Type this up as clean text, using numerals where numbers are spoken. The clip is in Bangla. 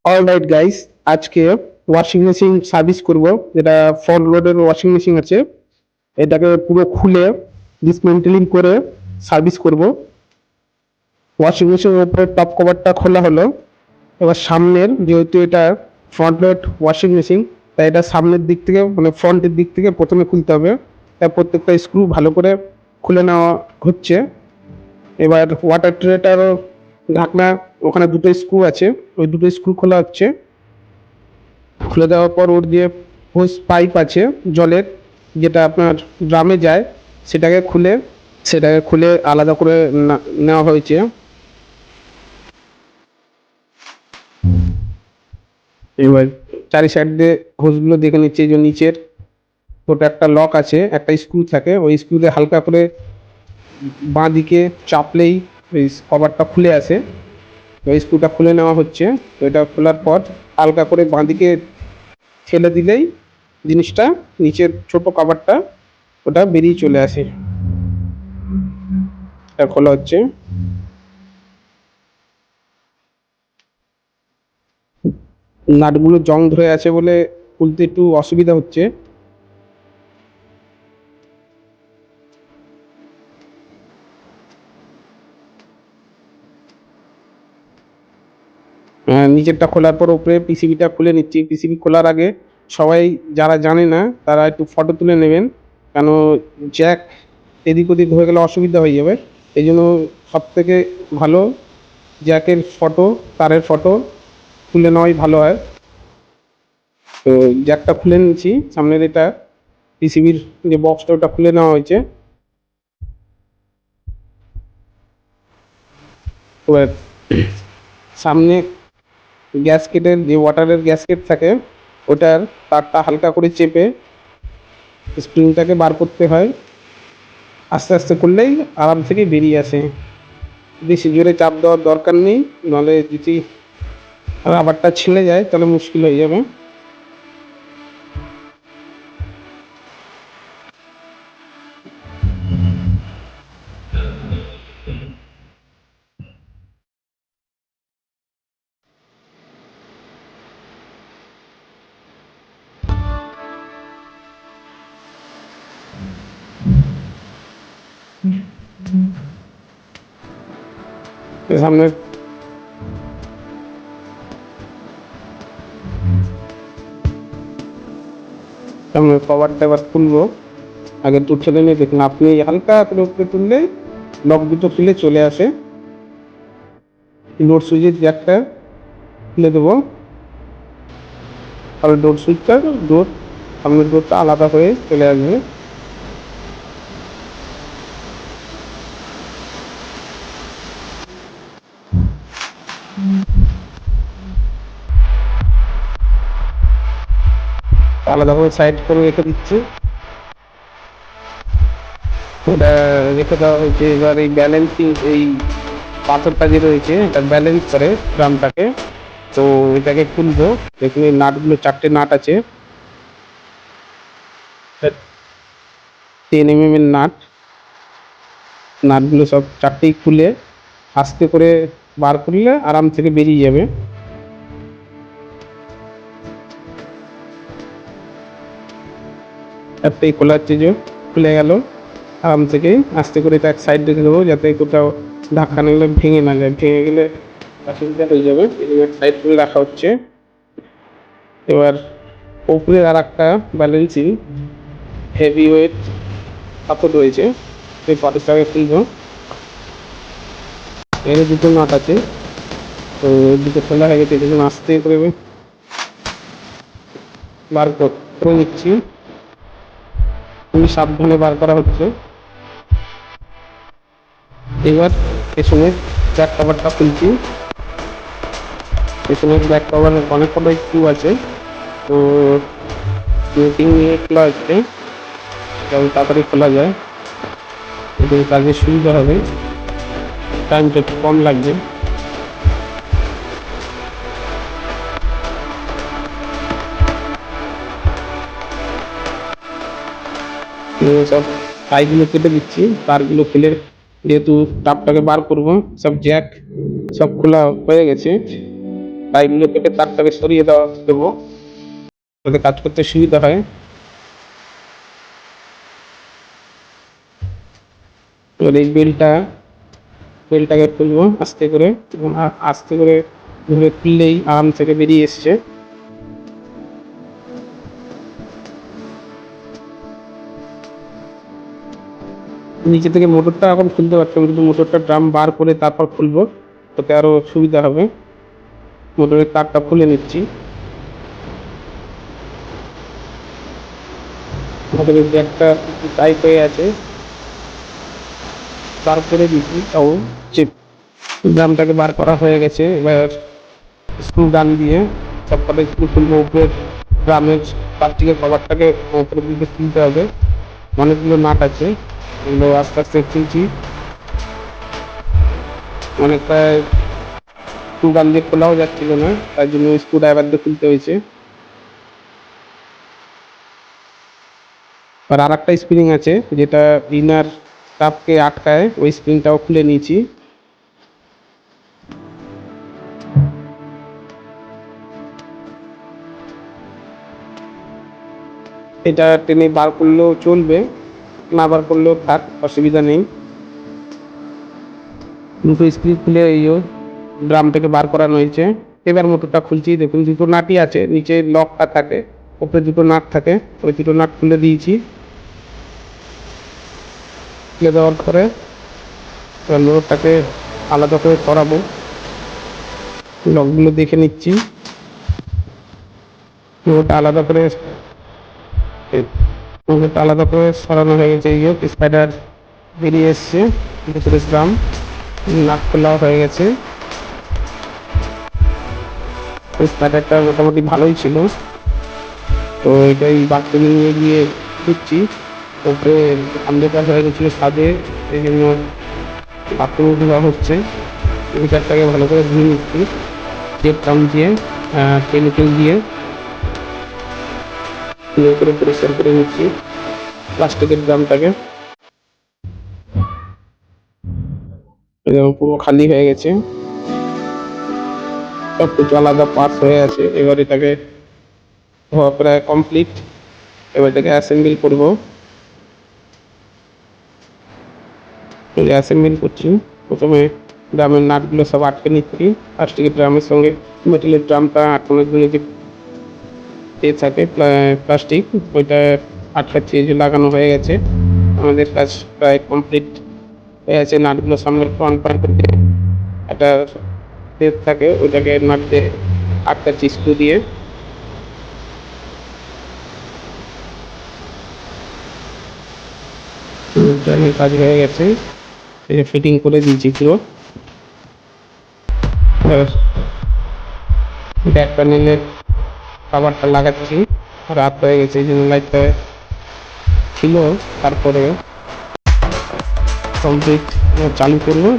অলরাইট গাইস, আজকে ওয়াশিং মেশিন সার্ভিস করব। যেটা ফ্রন্ট লোডের ওয়াশিং মেশিন আছে, এটাকে পুরো খুলে ডিসমেন্টেলিং করে সার্ভিস করব। ওয়াশিং মেশিনের উপরে টপ কভারটা খোলা হলো। এবার সামনের, যেহেতু এটা ফ্রন্ট লোড ওয়াশিং মেশিন, তাই এটা সামনের দিক থেকে মানে ফ্রন্টের দিক থেকে প্রথমে খুলতে হবে। তাই প্রত্যেকটা স্ক্রু ভালো করে খুলে নেওয়া হচ্ছে। এবার ওয়াটার ট্রেটারও ঢাকনা, ওখানে দুটো স্ক্রু আছে, ওই দুটো স্ক্রু খোলা হচ্ছে। খুলে দেওয়ার পর ওর যে হোস পাইপ আছে জলের, যেটা আপনার ড্রামে যায়, সেটাকে খুলে আলাদা করে নেওয়া হয়েছে। এবার চারি সাইড দিয়ে হোসগুলো দেখে নিচ্ছে যে নিচের ওটা একটা লক আছে, একটা স্ক্রু থাকে, ওই স্ক্রুতে হালকা করে বাঁ দিকে চাপলেই ওই কভারটা খুলে আসে। ওই স্ক্রুটা খুলে নেওয়া হচ্ছে। তো এটা খোলার পর হালকা করে বাঁ দিকে ঠেলে দিলেই জিনিসটা, নিচের ছোট কভারটা ওটা বেরিয়ে চলে আসে। এটা খোলা হচ্ছে। নাটগুলো জং ধরে আছে বলে খুলতে একটু অসুবিধা হচ্ছে। নিচেরটা খোলার পর উপরে পিসিবিটা খুলে নিচ্ছি। পিসিবি খোলার আগে সবাই যারা জানে না তারা একটু ফটো তুলে নেবেন, কেন জ্যাক এদিক ওদিক হয়ে গেলে অসুবিধা হয়ে যাবে। এই জন্য সব থেকে ভালো জ্যাকের ফটো, তারের ফটো তুলে নেওয়াই ভালো হয়। তো জ্যাকটা খুলে নিচ্ছি, সামনের এটা পিসিবির যে বক্সটা ওটা খুলে নেওয়া হয়েছে। এবার সামনে গ্যাসকেটের যে ওয়াটারের গ্যাসকেট থাকে, ওটার তারটা হালকা করে চেপে স্প্রিংটাকে বার করতে হয়। আস্তে আস্তে করলেই আরাম থেকে বেরিয়ে আসে। বেশি জোরে চাপ দেওয়ার দরকার নেই, নাহলে যদি রাবারটা ছিঁড়ে যায় তাহলে মুশকিল হয়ে যাবে। সামনে সামনে কভারটা এবার খুলবো। আগে দূর ছেড়ে নিয়ে দেখুন, আপনি হালকা করে উপরে তুললে লক দুটো খুলে চলে আসে। ডোর সুইচের জ্যাকটা খুলে দেবো, আর ডোর সুইচটা, ডোর সামনের ডোরটা আলাদা হয়ে চলে আসবে। আলাদাভাবে সাইড করে রেখে দিচ্ছি। ওটা রেখে দেওয়া হয়েছে। এবার এই ব্যালেন্সিং, এই পাথরটা যে রয়েছে এটা ব্যালেন্স করে ড্রামটাকে। তো এটাকে খুলবো। দেখুন এই নাটগুলো, চারটে নাট আছে, 10 mm এর নাট। নাটগুলো সব চারটেই খুলে আস্তে করে বার করলে আরাম থেকে বেরিয়ে যাবে। একটাই খোলা হচ্ছে, যে খুলে গেল আরাম থেকে। আস্তে করে এটা এক সাইড রেখে দেবো, যাতে কোথাও ধাক্কা নিলে ভেঙে না যায়। ভেঙে গেলে অসুবিধা হয়ে যাবে, এই জন্য সাইড করে রাখা হচ্ছে। এবার উপরে আর একটা ব্যালেন্সিং হেভি ওয়েট পাথর রয়েছে, সেই পাথরটাকে খুলবো। এর দুটো নাট আছে, তো দুটো খোলা হয়ে গেছে, দেখুন আস্তে করে বার করে নিচ্ছি। খুবই সাবধানে বার করা হচ্ছে। এবার পেছনের ব্যাক কভারটা খুলছি। পেছনের ব্যাক কভারের অনেক কটা স্ক্রু আছে, তো মেটিং নিয়ে খোলা হচ্ছে, যেমন তাড়াতাড়ি খোলা যায়, এতে কাজে সুবিধা হবে, টাইমটা একটু কম লাগবে। সব পাইপগুলো কেটে দিচ্ছি, তারগুলো ফেলে, যেহেতু তাপটাকে বার করবো। সব জ্যাক সব খোলা হয়ে গেছে। পাইপগুলো কেটে তারটাকে সরিয়ে দেবো, যাতে কাজ করতে সুবিধা হয়। এবার এই বেলটাকে খুলবো আস্তে করে, এবং আস্তে করে ধরে খুললেই আরাম থেকে বেরিয়ে এসছে। নিচে থেকে মোটরটা এখন খুলতে পারতাম, কিন্তু মোটরটা ড্রাম বার করে তারপর খুলবো, তাতে আরো সুবিধা হবে। মোটরের তারটা খুলে নিচ্ছি। মোটরের ব্যাগটা টাইট হয়ে আছে, তারপরে দিচ্ছি তাও চেপ। ড্রামটাকে বার করা হয়ে গেছে। এবার স্ক্রু গান দিয়ে সবকটা স্ক্রু খুলবো। উপরের ড্রামের প্লাস্টিকের কভারটাকে উপরের দিকে তুলতে হবে। অনেকগুলো নাট আছে, এগুলো আস্তে আস্তে খুলছি। অনেকটা স্ক্রু গান দিয়ে খোলাও যাচ্ছিল না, তাই জন্য স্ক্রু ড্রাইভার দিয়ে খুলতে হয়েছে। আর একটা স্প্রিং আছে যেটা ইনার কাপকে আটকায়, ওই স্প্রিংটাও খুলে নিয়েছি। এটা টেনে বার করলেও চলবে, না বার করলেও থাক, অসুবিধা নেই। দুটো স্ক্রু খুলে এই ড্রাম থেকে বার করানো হয়েছে। এবার মোটরটা খুলছি। দেখুন দুটো নাটই আছে, নিচে লকটা থাকে, উপরে দুটো নাট থাকে, ওই দুটো নাট খুলে দিয়েছি। খুলে দেওয়ার পরে এবার মোটরটাকে আলাদা করে সরাবো। লকগুলো দেখে নিচ্ছি। মোটরটা আলাদা করে সরানো হয়ে গেছে। স্পাইডার বেরিয়ে এসছে, ভিতরে ড্রাম নাট খোলা হয়ে গেছে। স্পাইডারটা মোটামুটি ভালোই ছিল, তো এটাই বাথরুমে নিয়ে গিয়ে দিচ্ছি। ওপরে অন্ধকার হয়ে গেছিলো ছাদে, এই জন্য বাথরুমে ধোয়া হচ্ছে। মিটারটাকে ভালো করে ধুয়ে নিচ্ছি, টেপ টাম দিয়ে, কেমিক্যাল দিয়ে করে পরিষ্কার করে নিচ্ছি প্লাস্টিকের ড্রামটাকে। পুরো খালি হয়ে গেছে, সব কিছু আলাদা পার্টস হয়ে আছে। এবার এটাকে হওয়া প্রায় কমপ্লিট। এবার এটাকে অ্যাসেম্বল করবো। অ্যাসেম্বল করছি। প্রথমে ড্রামের নাটগুলো সব আটকে নিচ্ছি প্লাস্টিকের ড্রামের সঙ্গে। মেটালের ড্রামটা আটকানোর জন্য যে থাকে প্লাস্টিক, ওইটা আটকাচ্ছি। এই যে লাগানো হয়ে গেছে, আমাদের কাজ প্রায় কমপ্লিট হয়ে আছে। নাটগুলো সামনে ফ্রন্ট পয়েন্টে একটা টেপ থাকে, ওইটাকে নাট দিয়ে আটকাচ্ছি স্ক্রু দিয়ে। কাজ হয়ে গেছে, ফিটিং করে দিয়েছি পুরো। ব্যাক প্যানেলের কভারটা লাগাচ্ছি। রাত হয়ে গেছে এই জন্য লাইটটা ছিল, তারপরে কমপ্লিট চালু করবো।